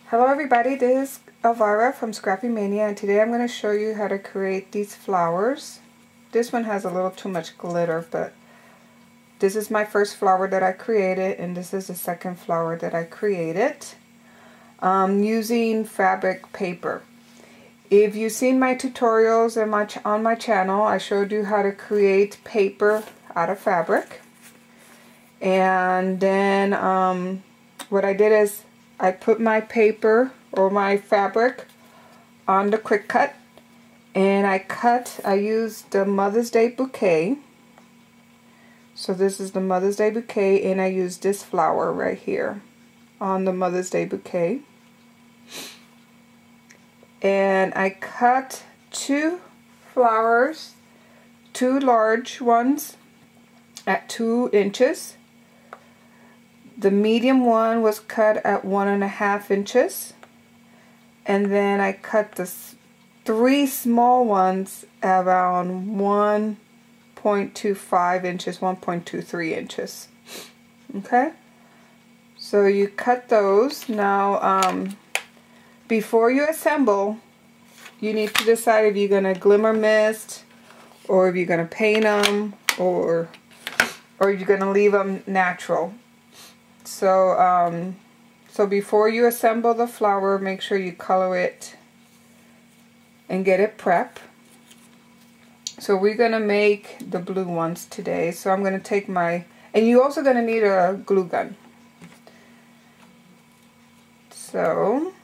Hello everybody, this is Elvira from Scrappy Mania, and today I'm going to show you how to create these flowers. This one has a little too much glitter, but this is my first flower that I created, and this is the second flower that I created using fabric paper. If you've seen my tutorials on my channel, I showed you how to create paper out of fabric. And then what I did is I put my paper or my fabric on the cricut, and I used the Mother's Day bouquet. So this is the Mother's Day bouquet, and I used this flower right here on the Mother's Day bouquet. And I cut two flowers, two large ones at 2 inches. The medium one was cut at 1.5 inches, and then I cut the 3 small ones around 1.25 inches, 1.23 inches. Okay, so you cut those. Now, before you assemble, you need to decide if you're going to glimmer mist, or if you're going to paint them, or you're going to leave them natural. So, so before you assemble the flower, make sure you color it and get it prepped. So we're going to make the blue ones today. So I'm going to take and you're also going to need a glue gun. So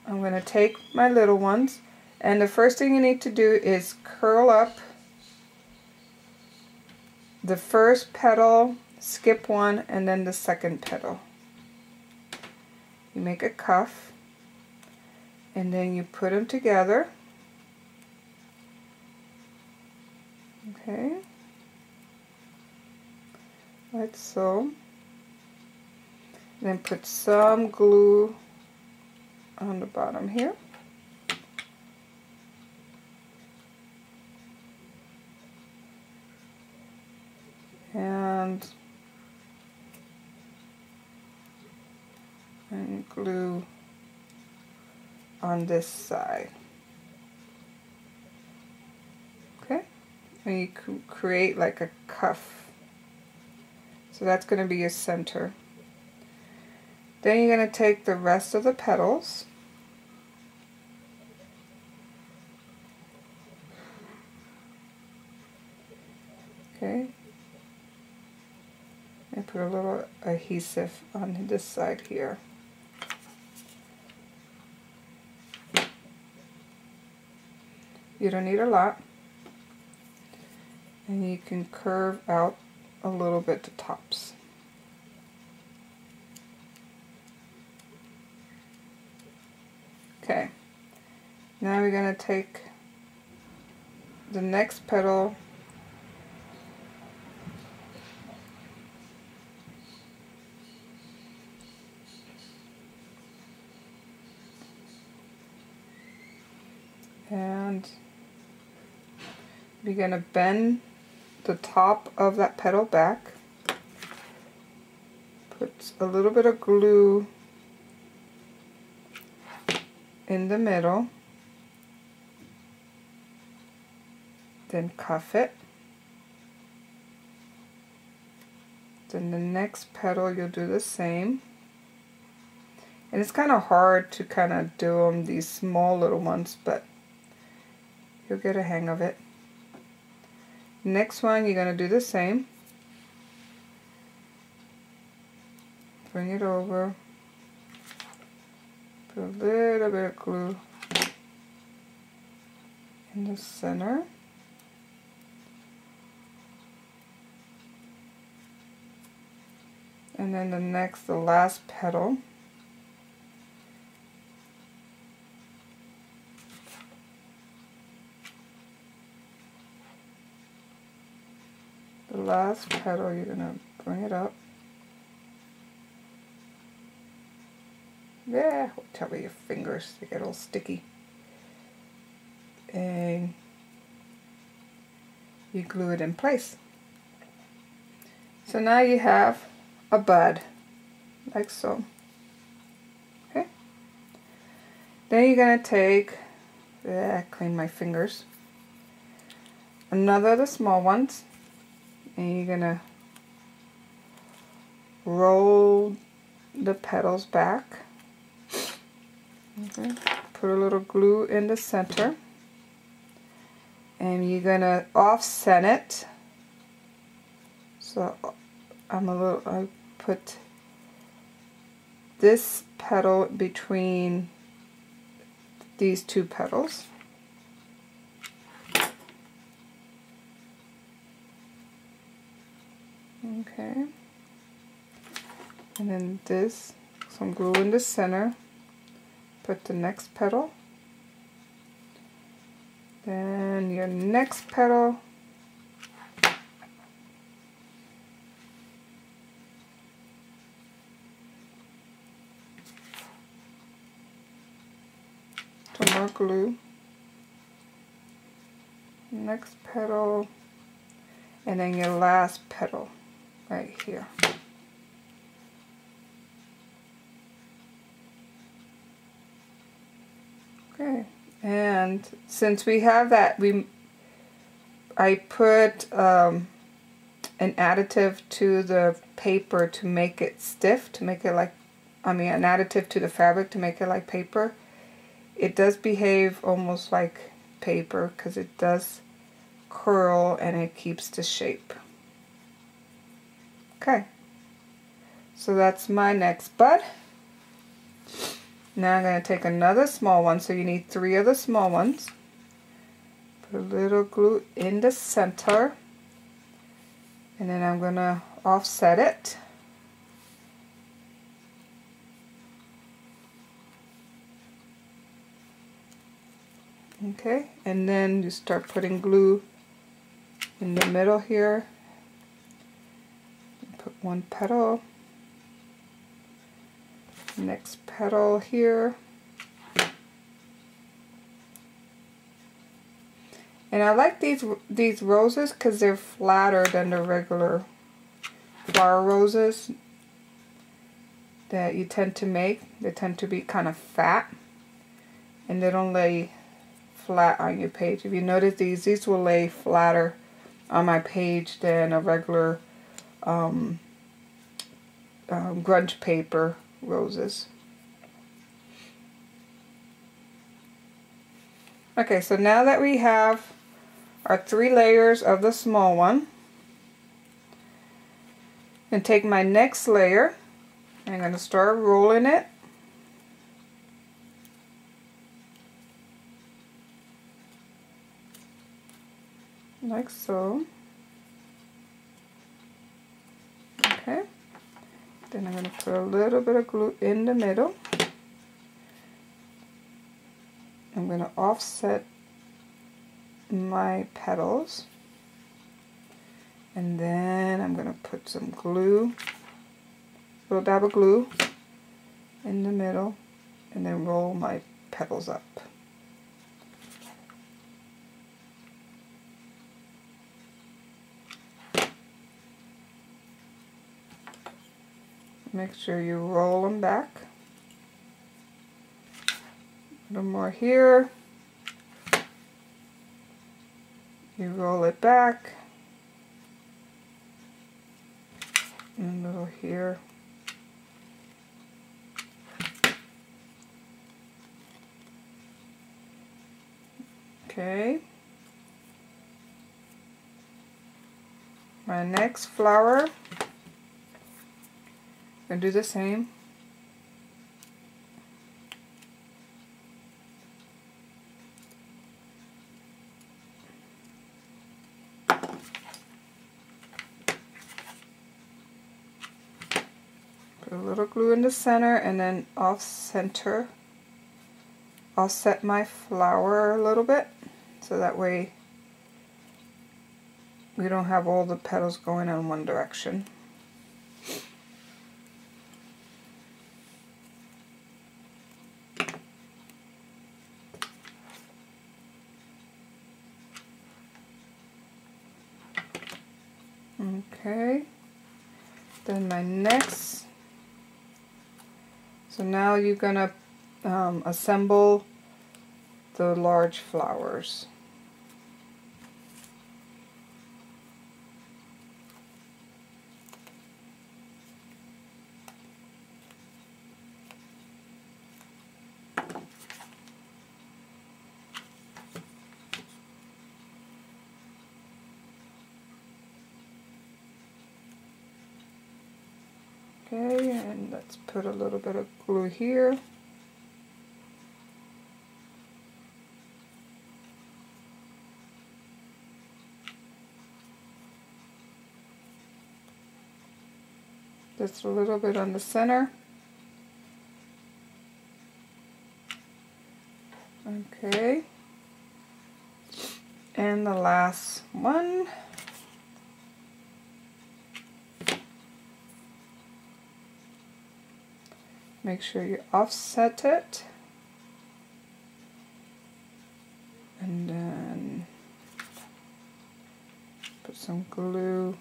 I'm going to take my little ones, and the first thing you need to do is curl up the first petal, skip one, and then the second petal. You make a cuff, and then you put them together. Okay, like so. Then put some glue on the bottom here. And glue on this side. Okay, and you create like a cuff. So that's going to be your center. Then you're going to take the rest of the petals, okay, and put a little adhesive on this side here. You don't need a lot, and you can curve out a little bit the tops. Okay, now we're going to take the next petal and we're going to bend the top of that petal back, put a little bit of glue in the middle, then cuff it. Then the next petal you'll do the same. And it's kind of hard to kind of do them, these small little ones, but you'll get a hang of it. Next one, you're going to do the same. Bring it over. Put a little bit of glue in the center. And then the last petal. The last petal, you're going to bring it up. Yeah, watch out with your fingers, they get all sticky. And you glue it in place. So now you have a bud, like so. Okay, Then you're going to take, clean my fingers, another of the small ones, and you're going to roll the petals back. Okay. Put a little glue in the center, and you're going to offset it. So I put this petal between these two petals. Okay. And then this, some glue in the center. Put the next petal. Then your next petal. Some more glue. Next petal. And then your last petal right here. Okay, and since we have that, I put an additive to the paper to make it stiff, to make it like, an additive to the fabric to make it like paper. It does behave almost like paper because it does curl and it keeps the shape. Okay, so that's my next bud. Now I'm going to take another small one, so you need 3 of the small ones. Put a little glue in the center, and then I'm going to offset it. Okay, and then you start putting glue in the middle here. Put one petal. Next petal here. And I like these roses because they're flatter than the regular flower roses that you tend to make. They tend to be kind of fat and they don't lay flat on your page. If you notice, these will lay flatter on my page than a regular grunge paper roses. Okay, so now that we have our 3 layers of the small one, and take my next layer, I'm going to start rolling it. Like so. Okay. Then I'm going to put a little bit of glue in the middle. I'm going to offset my petals. And then I'm going to put some glue, a little dab of glue in the middle, and then roll my petals up. Make sure you roll them back. A little more here. You roll it back. And a little here. Okay. My next flower, I'm going to do the same. Put a little glue in the center and then off center. I'll set my flower a little bit so that way we don't have all the petals going in one direction. Okay, then my next, so now you're gonna assemble the large flowers. Okay, and let's put a little bit of glue here. Just a little bit on the center. Okay. And the last one. Make sure you offset it. And then put some glue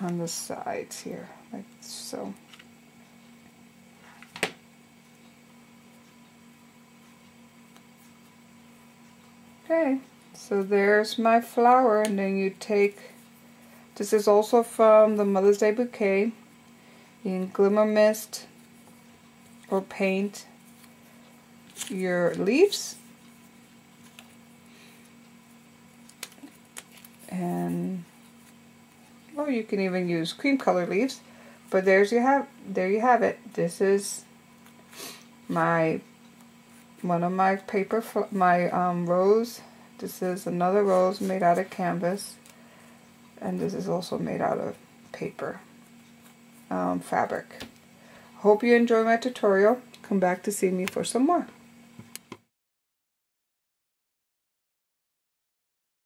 on the sides here, like so. Okay, so there's my flower, and then you take, this is also from the Mother's Day bouquet. You can glimmer mist or paint your leaves, and or you can even use cream color leaves. But there you have it. This is one of my paper, rose. This is another rose made out of canvas, and this is also made out of paper fabric. Hope you enjoy my tutorial. Come back to see me for some more.